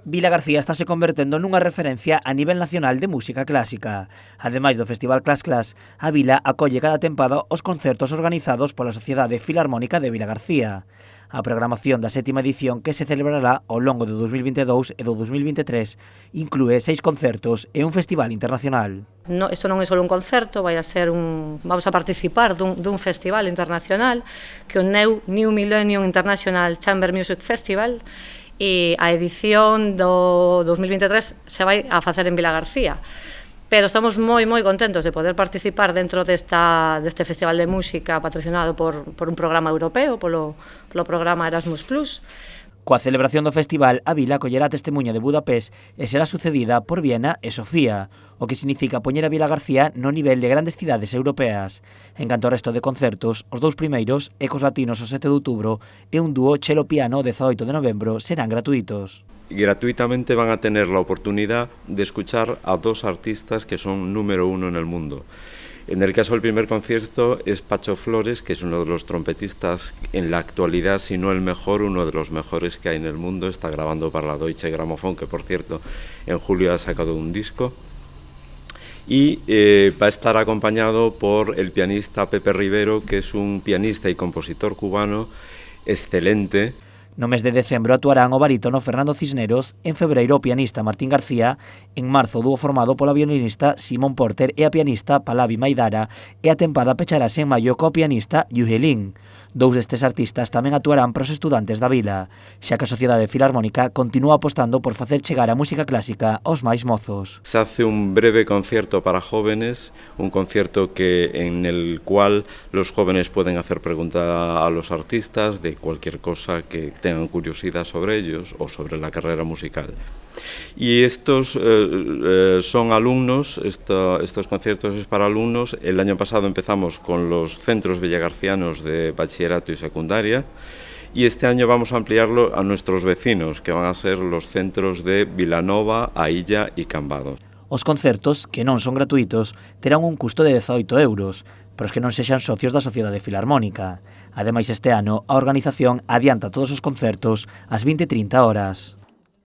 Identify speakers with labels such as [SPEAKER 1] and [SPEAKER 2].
[SPEAKER 1] Vilagarcía estáse convertendo nunha referencia a nivel nacional de música clásica. Ademais do Festival Clas Clas, a vila acolle cada tempada os concertos organizados pola Sociedade Filarmónica de Vilagarcía. A programación da sétima edición, que se celebrará ao longo do 2022 e do 2023, inclúe 6 concertos e un festival internacional.
[SPEAKER 2] Isto non é só un concerto, vamos a participar dun festival internacional que é o New Millennium International Chamber Music Festival, e a edición do 2023 se vai a facer en Vilagarcía. Pero estamos moi contentos de poder participar dentro deste festival de música patrocinado por un programa europeo, polo programa Erasmus+.
[SPEAKER 1] Coa celebración do festival, a vila acollerá a testemunha de Budapest e será sucedida por Viena e Sofía, o que significa poñer a Vilagarcía no nivel de grandes cidades europeas. En canto ao resto de concertos, os dous primeiros, Ecos Latinos o 7 de outubro e un dúo Cello-Piano o 18 de novembro, serán gratuitos.
[SPEAKER 3] Gratuitamente van a tener la oportunidad de escuchar a dos artistas que son número 1 en el mundo. En el caso del primer concierto es Pacho Flores, que es uno de los trompetistas en la actualidad, si no el mejor, uno de los mejores que hay en el mundo. Está grabando para la Deutsche Grammophon, que por cierto en julio ha sacado un disco. Y va a estar acompañado por el pianista Pepe Rivero, que es un pianista y compositor cubano excelente.
[SPEAKER 1] No mes de decembro actuarán o barítono Fernando Cisneros, en febreiro o pianista Martín García, en marzo o dúo formado pola violinista Simón Porter e a pianista Pallavi Maidara, e a tempada pecharase en maio co pianista Yuhe Lin. Dous destes artistas tamén actuarán para os estudantes da vila, xa que a Sociedade Filarmónica continúa apostando por facer chegar a música clásica aos máis mozos.
[SPEAKER 3] Se hace un breve concierto para jóvenes, un concierto en el cual los jóvenes pueden hacer preguntas a los artistas de cualquier cosa que tengan curiosidad sobre ellos o sobre la carrera musical. Y estos son alumnos, estos conciertos es para alumnos. El año pasado empezamos con los centros villagarcianos de bachillerato y secundaria, y este año vamos a ampliarlo a nuestros vecinos, que van a ser los centros de Vilanova, Ailla y Cambados.
[SPEAKER 1] Os concertos, que non son gratuitos, terán un custo de 18 euros, pero os que non sexan socios da Sociedade Filarmónica. Ademais, este ano, a organización adianta todos os concertos ás 20:30 horas.